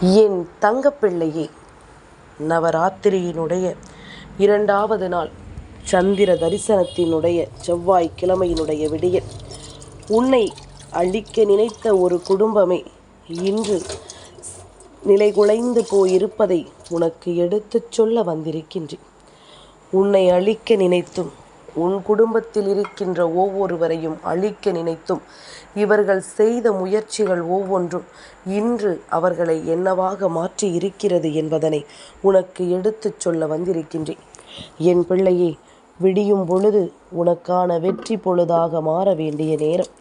என் தங்கப்பிள்ளையே, நவராத்திரியினுடைய 2வது நாள் சந்திர தரிசனத்தினுடைய செவ்வாய்க்கிழமையினுடைய விடியல், உன்னை அழிக்க நினைத்த ஒரு குடும்பமே இன்று நிலைகுலைந்து போயிருப்பதை உனக்கு எடுத்துச் சொல்ல வந்திருக்கின்றேன். உன்னை அழிக்க நினைத்தும் உன் குடும்பத்தில் இருக்கின்ற ஒவ்வொருவரையும் அழிக்க நினைத்தும் இவர்கள் செய்த முயற்சிகள் ஒவ்வொன்றும் இன்று அவர்களை என்னவாக மாற்றி இருக்கிறது என்பதனை உனக்கு எடுத்துச் சொல்ல வந்திருக்கின்றேன். என் பிள்ளையே, விடியும் பொழுது உனக்கான வெற்றி பொழுதாக மாற வேண்டிய நேரம்.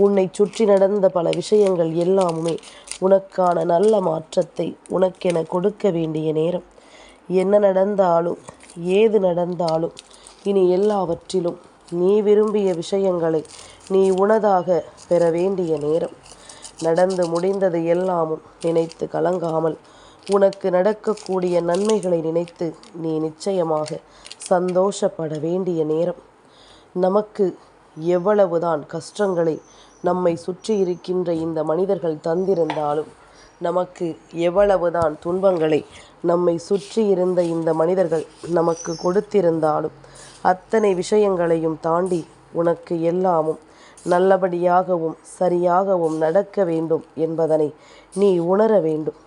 உன்னை சுற்றி நடந்த பல விஷயங்கள் எல்லாமுமே உனக்கான நல்ல மாற்றத்தை உனக்கென கொடுக்க வேண்டிய நேரம். என்ன நடந்தாலும் ஏது நடந்தாலும் இனி எல்லாவற்றிலும் நீ விரும்பிய விஷயங்களை நீ உனதாக பெற வேண்டிய நேரம். நடந்து முடிந்தது எல்லாமும் நினைத்து கலங்காமல் உனக்கு நடக்கக்கூடிய நன்மைகளை நினைத்து நீ நிச்சயமாக சந்தோஷப்பட வேண்டிய நேரம். நமக்கு எவ்வளவுதான் கஷ்டங்களை நம்மை சுற்றி இருக்கின்ற இந்த மனிதர்கள் தந்திருந்தாலும், நமக்கு எவ்வளவுதான் துன்பங்களை நம்மை சுற்றி இருந்த இந்த மனிதர்கள் நமக்கு கொடுத்திருந்தாலும், அத்தனை விஷயங்களையும் தாண்டி உனக்கு எல்லாமும் நல்லபடியாகவும் சரியாகவும் நடக்க வேண்டும் என்பதனை நீ உணர வேண்டும்.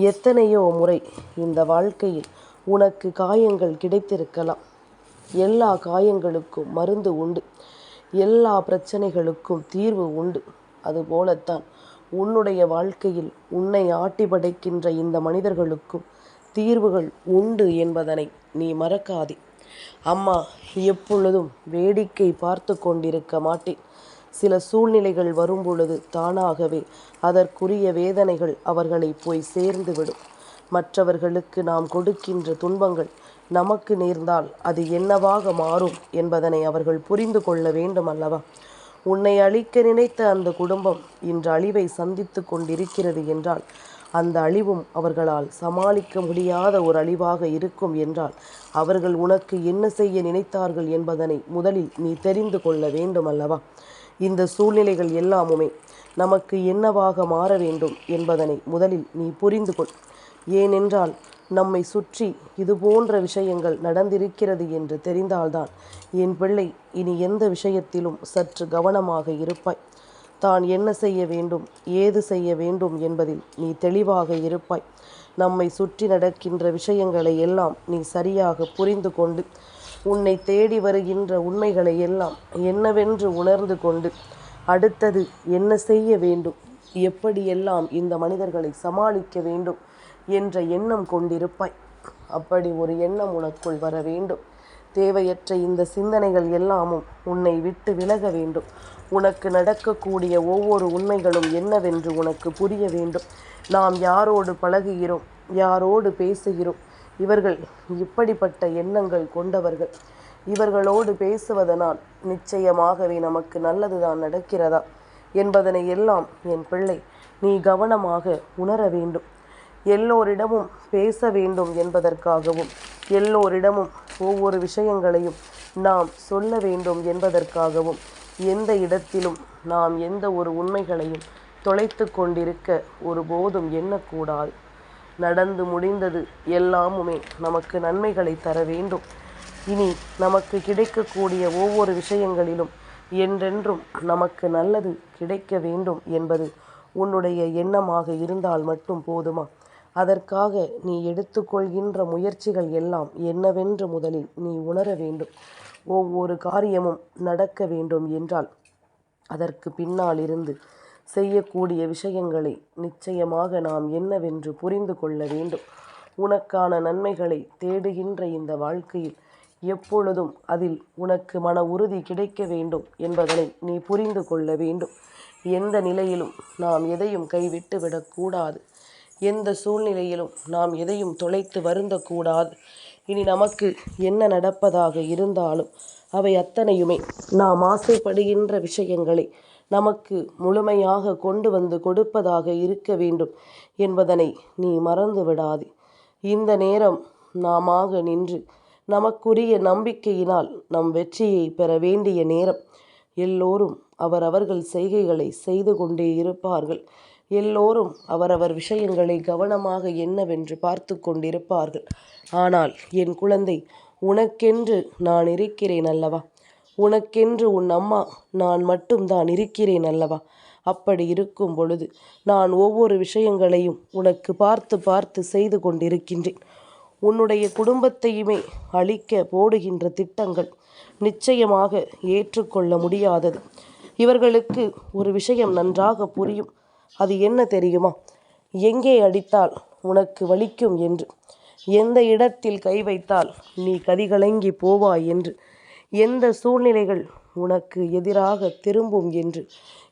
எத்தனையோ முறை இந்த வாழ்க்கையில் உனக்கு காயங்கள் கிடைத்திருக்கலாம். எல்லா காயங்களுக்கும் மருந்து உண்டு, எல்லா பிரச்சனைகளுக்கும் தீர்வு உண்டு. அதுபோலத்தான் உன்னுடைய வாழ்க்கையில் உன்னை ஆட்டி படைக்கின்ற இந்த மனிதர்களுக்கும் தீர்வுகள் உண்டு என்பதனை நீ மறக்காதே. அம்மா எப்பொழுதும் வேடிக்கை பார்த்து கொண்டிருக்க மாட்டேன். சில சூழ்நிலைகள் வரும்பொழுது தானாகவே அதற்குரிய வேதனைகள் அவர்களை போய் சேர்ந்துவிடும். மற்றவர்களுக்கு நாம் கொடுக்கின்ற துன்பங்கள் நமக்கு நேர்ந்தால் அது என்னவாக மாறும் என்பதனை அவர்கள் புரிந்து கொள்ள வேண்டும் அல்லவா? உன்னை அழிக்க நினைத்த அந்த குடும்பம் இன்று அழிவை சந்தித்து கொண்டிருக்கிறது என்றால், அந்த அழிவும் அவர்களால் சமாளிக்க முடியாத ஒரு அழிவாக இருக்கும் என்றால், அவர்கள் உனக்கு என்ன செய்ய நினைத்தார்கள் என்பதனை முதலில் நீ தெரிந்து கொள்ள வேண்டும் அல்லவா? இந்த சூழ்நிலைகள் எல்லாமுமே நமக்கு என்னவாக மாற வேண்டும் என்பதனை முதலில் நீ புரிந்து கொள். ஏனென்றால் நம்மை சுற்றி இது போன்ற விஷயங்கள் நடந்திருக்கிறது என்று தெரிந்தால்தான் என் பிள்ளை இனி எந்த விஷயத்திலும் சற்று கவனமாக இருப்பாய். தான் என்ன செய்ய வேண்டும், ஏது செய்ய வேண்டும் என்பதில் நீ தெளிவாக இருப்பாய். நம்மை சுற்றி நடக்கின்ற விஷயங்களை எல்லாம் நீ சரியாக புரிந்து கொண்டு, உன்னை தேடி வருகின்ற உண்மைகளை எல்லாம் என்னவென்று உணர்ந்து கொண்டு, அடுத்தது என்ன செய்ய வேண்டும், எப்படியெல்லாம் இந்த மனிதர்களை சமாளிக்க வேண்டும் என்ற எண்ணம் கொண்டிருப்பாய். அப்படி ஒரு எண்ணம் உனக்குள் வர வேண்டும். தேவையற்ற இந்த சிந்தனைகள் எல்லாமும் உன்னை விட்டு விலக வேண்டும். உனக்கு நடக்கக்கூடிய ஒவ்வொரு உண்மைகளும் என்னவென்று உனக்கு புரிய வேண்டும். நாம் யாரோடு பழகுகிறோம், யாரோடு பேசுகிறோம், இவர்கள் இப்படிப்பட்ட எண்ணங்கள் கொண்டவர்கள். இவர்களோடு பேசுவதனால் நிச்சயமாகவே நமக்கு நல்லதுதான் நடக்கிறதா என்பதனை எல்லாம் என் பிள்ளை நீ கவனமாக உணர வேண்டும். எல்லோரிடமும் பேச வேண்டும் என்பதற்காகவும், எல்லோரிடமும் ஒவ்வொரு விஷயங்களையும் நாம் சொல்ல வேண்டும் என்பதற்காகவும், எந்த இடத்திலும் நாம் எந்த ஒரு உண்மைகளையும் தொலைத்து கொண்டிருக்க ஒருபோதும் எண்ணக்கூடாது. நடந்து முடிந்தது எல்லாமுமே நமக்கு நன்மைகளை தர வேண்டும். இனி நமக்கு கிடைக்கக்கூடிய ஒவ்வொரு விஷயங்களிலும் என்றென்றும் நமக்கு நல்லது கிடைக்க வேண்டும் என்பது உன்னுடைய எண்ணமாக இருந்தால் மட்டும் போதுமா? அதற்காக நீ எடுத்துக்கொள்கின்ற முயற்சிகள் எல்லாம் என்னவென்று முதலில் நீ உணர வேண்டும். ஒவ்வொரு காரியமும் நடக்க வேண்டும் என்றால் அதற்கு பின்னால் இருந்து செய்யக்கூடிய விஷயங்களை நிச்சயமாக நாம் என்னவென்று புரிந்து கொள்ள வேண்டும். உனக்கான நன்மைகளை தேடுகின்ற இந்த வாழ்க்கையில் எப்பொழுதும் அதில் உனக்கு மன உறுதி கிடைக்க வேண்டும் என்பதனை நீ புரிந்து கொள்ள வேண்டும். எந்த நிலையிலும் நாம் எதையும் கைவிட்டு விடக்கூடாது. எந்த சூழ்நிலையிலும் நாம் எதையும் தொலைத்து வருந்தக்கூடாது. இனி நமக்கு என்ன நடப்பதாக இருந்தாலும் அவை அத்தனையுமே நாம் ஆசைப்படுகின்ற விஷயங்களை நமக்கு முழுமையாக கொண்டு வந்து கொடுப்பதாக இருக்க வேண்டும் என்பதனை நீ மறந்து விடாதே. இந்த நேரம் நாமாக நின்று நமக்குரிய நம்பிக்கையினால் நம் வெற்றியை பெற வேண்டிய நேரம். எல்லோரும் அவரவர்கள் செய்கைகளை செய்து கொண்டே இருப்பார்கள். எல்லோரும் அவரவர் விஷயங்களை கவனமாக என்னவென்று பார்த்து கொண்டிருப்பார்கள். ஆனால் என் குழந்தை, உனக்கென்று நான் இருக்கிறேன் அல்லவா? உனக்கென்று உன் அம்மா நான் மட்டும்தான் இருக்கிறேன் அல்லவா? அப்படி இருக்கும் பொழுது நான் ஒவ்வொரு விஷயங்களையும் உனக்கு பார்த்து பார்த்து செய்து கொண்டிருக்கின்றேன். உன்னுடைய குடும்பத்தையுமே அழிக்க போடுகின்ற திட்டங்கள் நிச்சயமாக ஏற்றுக்கொள்ள முடியாதது. இவர்களுக்கு ஒரு விஷயம் நன்றாக புரியும். அது என்ன தெரியுமா? எங்கே அடித்தால் உனக்கு வலிக்கும் என்று, எந்த இடத்தில் கை வைத்தால் நீ கதிகலங்கி போவாய் என்று, எந்த சூழ்நிலைகள் உனக்கு எதிராக திரும்பும் என்று,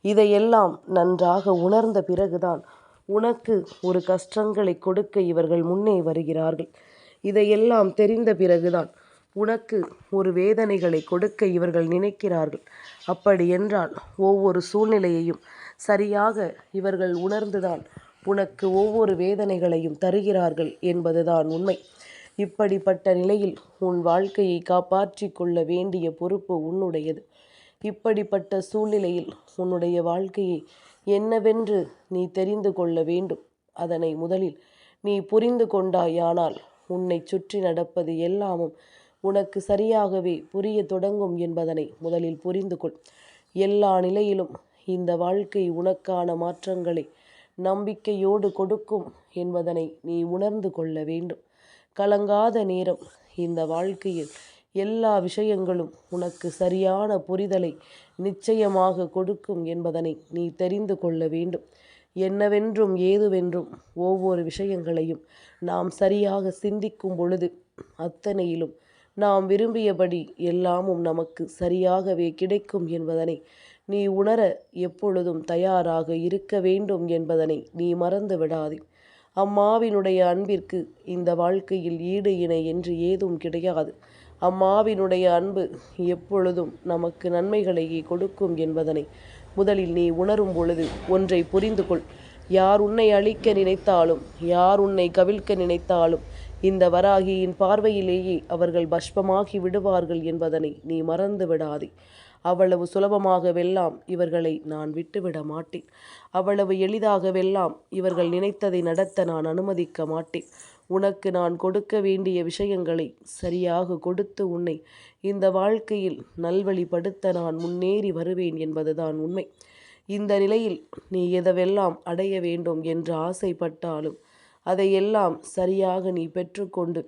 இதையெல்லாம் நன்றாக உணர்ந்த பிறகுதான் உனக்கு ஒரு கஷ்டங்களை கொடுக்க இவர்கள் முன்னே வருகிறார்கள். இதையெல்லாம் தெரிந்த பிறகுதான் உனக்கு ஒரு வேதனைகளை கொடுக்க இவர்கள் நினைக்கிறார்கள். அப்படி என்றால் ஒவ்வொரு சூழ்நிலையையும் சரியாக இவர்கள் உணர்ந்துதான் உனக்கு ஒவ்வொரு வேதனைகளையும் தருகிறார்கள் என்பதுதான் உண்மை. இப்படிப்பட்ட நிலையில் உன் வாழ்க்கையை காப்பாற்றி கொள்ள வேண்டிய பொறுப்பு உன்னுடையது. இப்படிப்பட்ட சூழ்நிலையில் உன்னுடைய வாழ்க்கையை என்னவென்று நீ தெரிந்து கொள்ள வேண்டும். அதனை முதலில் நீ புரிந்து கொண்டாயானால் உன்னை சுற்றி நடப்பது எல்லாமும் உனக்கு சரியாகவே புரிய தொடங்கும் என்பதனை முதலில் புரிந்து கொள். எல்லா நிலையிலும் இந்த வாழ்க்கை உனக்கான மாற்றங்களை நம்பிக்கையோடு கொடுக்கும் என்பதனை நீ உணர்ந்து கொள்ள வேண்டும். கலங்காத நேரம். இந்த வாழ்க்கையில் எல்லா விஷயங்களும் உனக்கு சரியான புரிதலை நிச்சயமாக கொடுக்கும் என்பதனை நீ தெரிந்து கொள்ள வேண்டும். என்னவென்றும் ஏதுவென்றும் ஒவ்வொரு விஷயங்களையும் நாம் சரியாக சிந்திக்கும் பொழுது அத்தனையிலும் நாம் விரும்பியபடி எல்லாமும் நமக்கு சரியாகவே கிடைக்கும் என்பதனை நீ உணர எப்பொழுதும் தயாராக இருக்க வேண்டும் என்பதனை நீ மறந்து விடாதே. அம்மாவினுடைய அன்பிற்கு இந்த வாழ்க்கையில் ஈடு இணை என்று ஏதும் கிடையாது. அம்மாவினுடைய அன்பு எப்பொழுதும் நமக்கு நன்மைகளையே கொடுக்கும் என்பதனை முதலில் நீ உணரும் பொழுது ஒன்றை புரிந்து கொள். யார் உன்னை அழிக்க நினைத்தாலும், யார் உன்னை கவிழ்க்க நினைத்தாலும் இந்த வராகியின் பார்வையிலேயே அவர்கள் பஷ்பமாகி விடுவார்கள் என்பதனை நீ மறந்து விடாதே. அவ்வளவு சுலபமாகவெல்லாம் இவர்களை நான் விட்டுவிட மாட்டேன். அவ்வளவு எளிதாகவெல்லாம் இவர்கள் நினைத்ததை நடத்த நான் அனுமதிக்க மாட்டேன். உனக்கு நான் கொடுக்க வேண்டிய விஷயங்களை சரியாக கொடுத்து உன்னை இந்த வாழ்க்கையில் நல்வழிப்படுத்த நான் முன்னேறி வருவேன் என்பதுதான் உண்மை. இந்த நிலையில் நீ எதவெல்லாம் அடைய வேண்டும் என்று ஆசைப்பட்டாலும் அதையெல்லாம் சரியாக நீ பெற்றுக்கொண்டு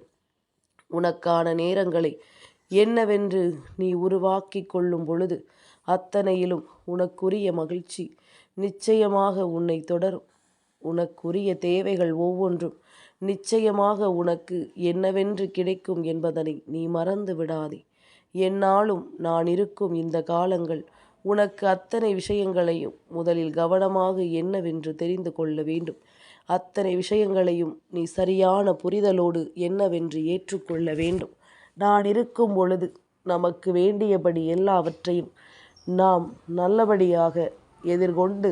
உனக்கான நேரங்களை என்னவென்று நீ உருவாக்கி கொள்ளும் பொழுது அத்தனையிலும் உனக்குரிய மகிழ்ச்சி நிச்சயமாக உன்னை தொடரும். உனக்குரிய தேவைகள் ஒவ்வொன்றும் நிச்சயமாக உனக்கு என்னவென்று கிடைக்கும் என்பதனை நீ மறந்து விடாதே. என்னாலும் நான் இருக்கும் இந்த காலங்கள் உனக்கு அத்தனை விஷயங்களையும் முதலில் கவனமாக என்னவென்று தெரிந்து கொள்ள வேண்டும். அத்தனை விஷயங்களையும் நீ சரியான புரிதலோடு என்னவென்று ஏற்றுக்கொள்ள வேண்டும். நான் இருக்கும் பொழுது நமக்கு வேண்டியபடி எல்லாவற்றையும் நாம் நல்லபடியாக எதிர்கொண்டு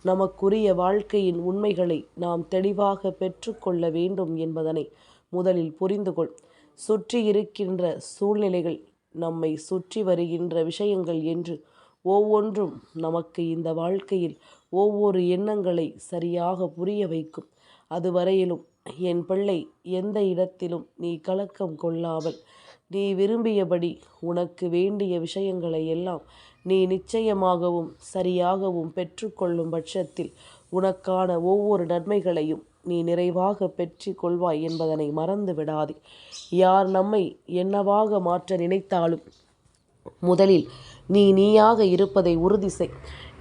நமக்குரிய வாழ்க்கையின் உண்மைகளை நாம் தெளிவாக பெற்றுக்கொள்ள வேண்டும் என்பதனை முதலில் புரிந்து கொள். சுற்றி இருக்கின்ற சூழ்நிலைகள், நம்மை சுற்றி வருகின்ற விஷயங்கள் என்று ஒவ்வொன்றும் நமக்கு இந்த வாழ்க்கையில் ஒவ்வொரு எண்ணங்களை சரியாக புரிய வைக்கும். அதுவரையிலும் என் பிள்ளை, எந்த இடத்திலும் நீ கலக்கம் கொள்ளாமல் நீ விரும்பியபடி உனக்கு வேண்டிய விஷயங்களை எல்லாம் நீ நிச்சயமாகவும் சரியாகவும் பெற்றுக்கொள்ளும் பட்சத்தில் உனக்கான ஒவ்வொரு நன்மைகளையும் நீ நிறைவாக பெற்று கொள்வாய் என்பதனை மறந்து விடாதே. யார் நம்மை என்னவாக மாற்ற நினைத்தாலும் முதலில் நீயாக இருப்பதை உறுதி செய்.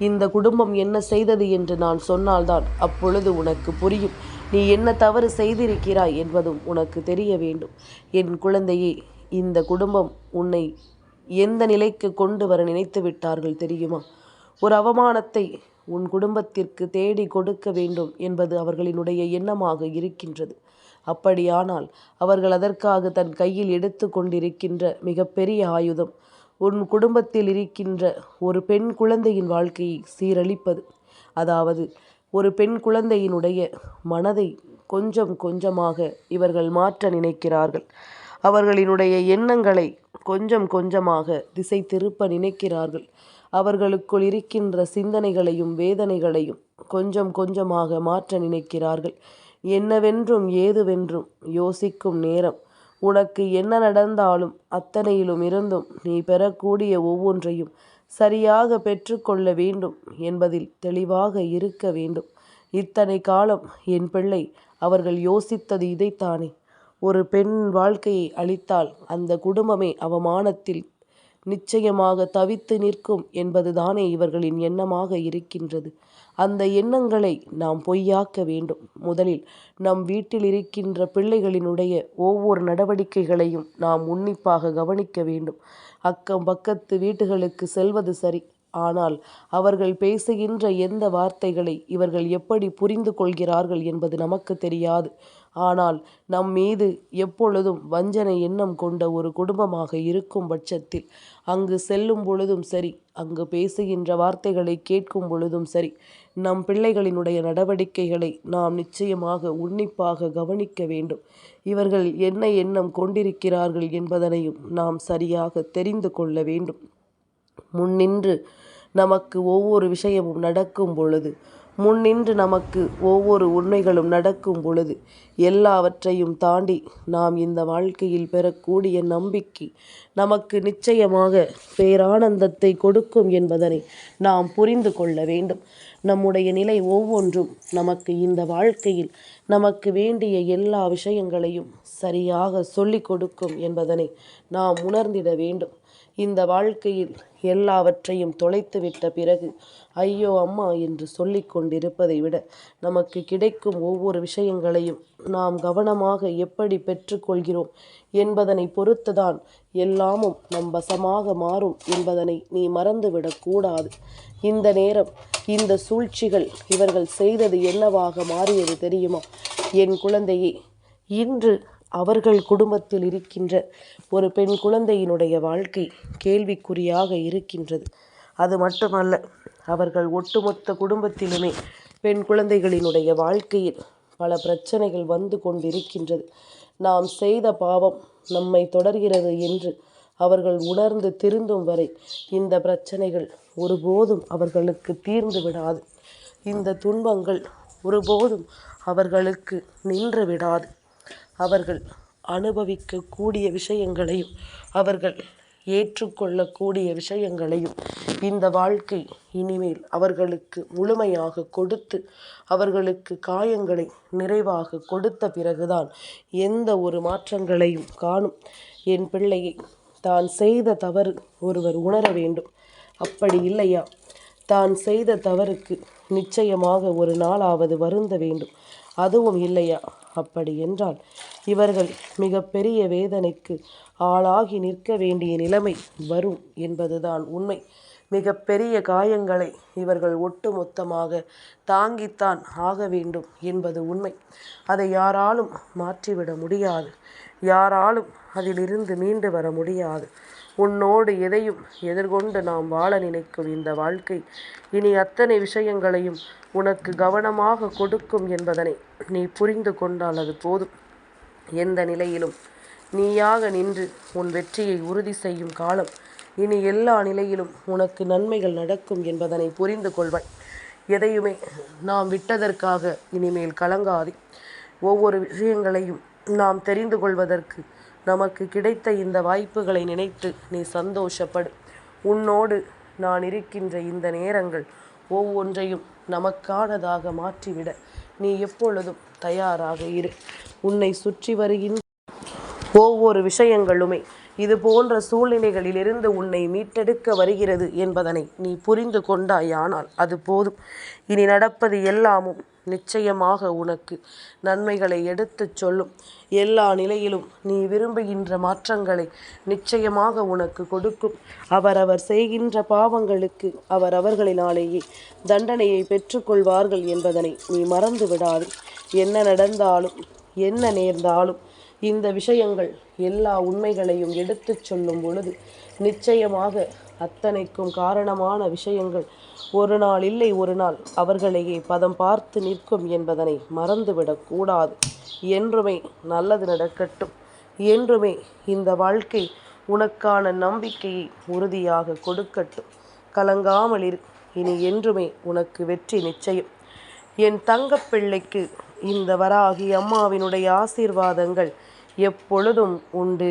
இந்த குடும்பம் என்ன செய்தது என்று நான் சொன்னால்தான் அப்பொழுது உனக்கு புரியும். நீ என்ன தவறு செய்திருக்கிறாய் என்பதும் உனக்கு தெரிய வேண்டும். என் குழந்தையே, இந்த குடும்பம் உன்னை எந்த நிலைக்கு கொண்டு வர நினைத்து விட்டார்கள் தெரியுமா? ஒரு அவமானத்தை உன் குடும்பத்திற்கு தேடி கொடுக்க வேண்டும் என்பது அவர்களினுடைய எண்ணமாக இருக்கின்றது. அப்படியானால் அவர்கள் அதற்காக தன் கையில் எடுத்து கொண்டிருக்கின்ற மிகப்பெரிய ஆயுதம் உன் குடும்பத்தில் இருக்கின்ற ஒரு பெண் குழந்தையின் வாழ்க்கையை சீரழிப்பது. அதாவது ஒரு பெண் குழந்தையினுடைய மனதை கொஞ்சம் கொஞ்சமாக இவர்கள் மாற்ற நினைக்கிறார்கள். அவர்களினுடைய எண்ணங்களை கொஞ்சம் கொஞ்சமாக திசை திருப்ப நினைக்கிறார்கள். அவர்களுக்குள் இருக்கின்ற சிந்தனைகளையும் வேதனைகளையும் கொஞ்சம் கொஞ்சமாக மாற்ற நினைக்கிறார்கள். என்னவென்றும் ஏதுவென்றும் யோசிக்கும் நேரம். உனக்கு என்ன நடந்தாலும் அத்தனையிலும் இருந்தும் நீ பெறக்கூடிய ஒவ்வொன்றையும் சரியாக பெற்றுக்கொள்ள வேண்டும் என்பதில் தெளிவாக இருக்க வேண்டும். இத்தனை காலம் என் பிள்ளை அவர்கள் யோசித்தது இதைத்தானே. ஒரு பெண் வாழ்க்கையை அளித்தால் அந்த குடும்பமே அவமானத்தில் நிச்சயமாக தவித்து நிற்கும் என்பதுதானே இவர்களின் எண்ணமாக இருக்கின்றது. அந்த எண்ணங்களை நாம் பொய்யாக்க வேண்டும். முதலில் நம் வீட்டில் இருக்கின்ற பிள்ளைகளினுடைய ஒவ்வொரு நடவடிக்கைகளையும் நாம் உன்னிப்பாக கவனிக்க வேண்டும். அக்கம் பக்கத்து வீட்டுகளுக்கு செல்வது சரி, ஆனால் அவர்கள் பேசுகின்ற எந்த வார்த்தைகளை இவர்கள் எப்படி புரிந்து கொள்கிறார்கள் என்பது நமக்கு தெரியாது. ஆனால் நம் மீது எப்பொழுதும் வஞ்சனை எண்ணம் கொண்ட ஒரு குடும்பமாக இருக்கும் பட்சத்தில் அங்கு செல்லும் பொழுதும் சரி, அங்கு பேசுகின்ற வார்த்தைகளை கேட்கும் பொழுதும் சரி, நம் பிள்ளைகளினுடைய நடவடிக்கைகளை நாம் நிச்சயமாக உன்னிப்பாக கவனிக்க வேண்டும். இவர்கள் என்ன எண்ணம் கொண்டிருக்கிறார்கள் என்பதனையும் நாம் சரியாக தெரிந்து கொள்ள வேண்டும். முன்னின்று நமக்கு ஒவ்வொரு விஷயமும் நடக்கும் பொழுது, முன்னின்று நமக்கு ஒவ்வொரு உண்மைகளும் நடக்கும் பொழுது, எல்லாவற்றையும் தாண்டி நாம் இந்த வாழ்க்கையில் பெறக்கூடிய நம்பிக்கை நமக்கு நிச்சயமாக பேரானந்தத்தை கொடுக்கும் என்பதனை நாம் புரிந்து கொள்ள வேண்டும். நம்முடைய நிலை ஒவ்வொன்றும் நமக்கு இந்த வாழ்க்கையில் நமக்கு வேண்டிய எல்லா விஷயங்களையும் சரியாக சொல்லிக் கொடுக்கும் என்பதனை நாம் உணர்ந்திட வேண்டும். இந்த வாழ்க்கையில் எல்லாவற்றையும் தொலைத்துவிட்ட பிறகு ஐயோ அம்மா என்று சொல்லி கொண்டிருப்பதை விட நமக்கு கிடைக்கும் ஒவ்வொரு விஷயங்களையும் நாம் கவனமாக எப்படி பெற்றுக்கொள்கிறோம் என்பதனை பொறுத்துதான் எல்லாமும் நம் வசமாக மாறும் என்பதனை நீ மறந்துவிடக்கூடாது. இந்த நேரம் இந்த சூழ்ச்சிகள் இவர்கள் செய்தது என்னவாக மாறியது தெரியுமா? என் குழந்தையே, இன்று அவர்கள் குடும்பத்தில் இருக்கின்ற ஒரு பெண் குழந்தையினுடைய வாழ்க்கை கேள்விக்குறியாக இருக்கின்றது. அது மட்டுமல்ல, அவர்கள் ஒட்டுமொத்த குடும்பத்திலுமே பெண் குழந்தைகளினுடைய வாழ்க்கையில் பல பிரச்சனைகள் வந்து கொண்டிருக்கின்றது. நாம் செய்த பாவம் நம்மை தொடர்கிறது என்று அவர்கள் உணர்ந்து திருந்தும் வரை இந்த பிரச்சனைகள் ஒருபோதும் அவர்களுக்கு தீர்ந்து விடாது. இந்த துன்பங்கள் ஒருபோதும் அவர்களுக்கு நின்று விடாது. அவர்கள் அனுபவிக்கக்கூடிய விஷயங்களையும் அவர்கள் ஏற்றுக்கொள்ளக்கூடிய விஷயங்களையும் இந்த வாழ்க்கை இனிமேல் அவர்களுக்கு முழுமையாக கொடுத்து அவர்களுக்கு காயங்களை நிறைவாக கொடுத்த பிறகுதான் எந்த ஒரு மாற்றங்களையும் காணும். என் பிள்ளையை, தான் செய்த தவறு ஒருவர் உணர வேண்டும். அப்படி இல்லையா, தான் செய்த தவறுக்கு நிச்சயமாக ஒரு நாளாவது வருந்த வேண்டும். அதுவும் இல்லையா, அப்படி என்றால் இவர்கள் மிகப்பெரிய வேதனைக்கு ஆளாகி நிற்க வேண்டிய நிலைமை வரும் என்பதுதான் உண்மை. மிகப்பெரிய காயங்களை இவர்கள் ஒட்டுமொத்தமாக தாங்கித்தான் ஆக வேண்டும் என்பது உண்மை. அதை யாராலும் மாற்றிவிட முடியாது. யாராலும் அதிலிருந்து மீண்டு வர முடியாது. உன்னோடு எதையும் எதிர்கொண்டு நாம் வாழ நினைக்கும் இந்த வாழ்க்கை இனி அத்தனை விஷயங்களையும் உனக்கு கவனமாக கொடுக்கும் என்பதனை நீ புரிந்து கொண்டால் அது போதும். எந்த நிலையிலும் நீயாக நின்று உன் வெற்றியை உறுதி செய்யும் காலம் இனி எல்லா நிலையிலும் உனக்கு நன்மைகள் நடக்கும் என்பதனை புரிந்து கொள்வாய். எதையுமே நாம் விட்டதற்காக இனிமேல் கலங்காதே. ஒவ்வொரு விஷயங்களையும் நாம் தெரிந்து கொள்வதற்கு நமக்கு கிடைத்த இந்த வாய்ப்புகளை நினைத்து நீ சந்தோஷப்படு. உன்னோடு நான் இருக்கின்ற இந்த நேரங்கள் ஒவ்வொன்றையும் நமக்கானதாக மாற்றிவிட நீ எப்பொழுதும் தயாராக இரு. உன்னை சுற்றி வருகின்ற ஒவ்வொரு விஷயங்களுமே இது போன்ற சூழ்நிலைகளிலிருந்து உன்னை மீட்டெடுக்க வருகிறது என்பதனை நீ புரிந்து கொண்டாயானால் அது போதும். இனி நடப்பது எல்லாமும் நிச்சயமாக உனக்கு நன்மைகளை எடுத்துச் சொல்லும். எல்லா நிலையிலும் நீ விரும்புகின்ற மாற்றங்களை நிச்சயமாக உனக்கு கொடுக்கும். அவரவர் செய்கின்ற பாவங்களுக்கு அவரவர்களினாலேயே தண்டனையை பெற்றுக்கொள்வார்கள் என்பதனை நீ மறந்து விடாது. என்ன நடந்தாலும் என்ன நேர்ந்தாலும் இந்த விஷயங்கள் எல்லா உண்மைகளையும் எடுத்துச் சொல்லும் பொழுது நிச்சயமாக அத்தனைக்கும் காரணமான விஷயங்கள் ஒரு நாள் இல்லை ஒரு நாள் அவர்களையே பதம் பார்த்து நிற்கும் என்பதனை மறந்துவிடக்கூடாது. என்றுமே நல்லது நடக்கட்டும். என்றுமே இந்த வாழ்க்கை உனக்கான நம்பிக்கையை உறுதியாக கொடுக்கட்டும். கலங்காமல் இரு. இனி என்றுமே உனக்கு வெற்றி நிச்சயம். என் தங்கப்பிள்ளைக்கு இந்த வராகி அம்மாவினுடைய ஆசீர்வாதங்கள் எப்பொழுதும் உண்டு.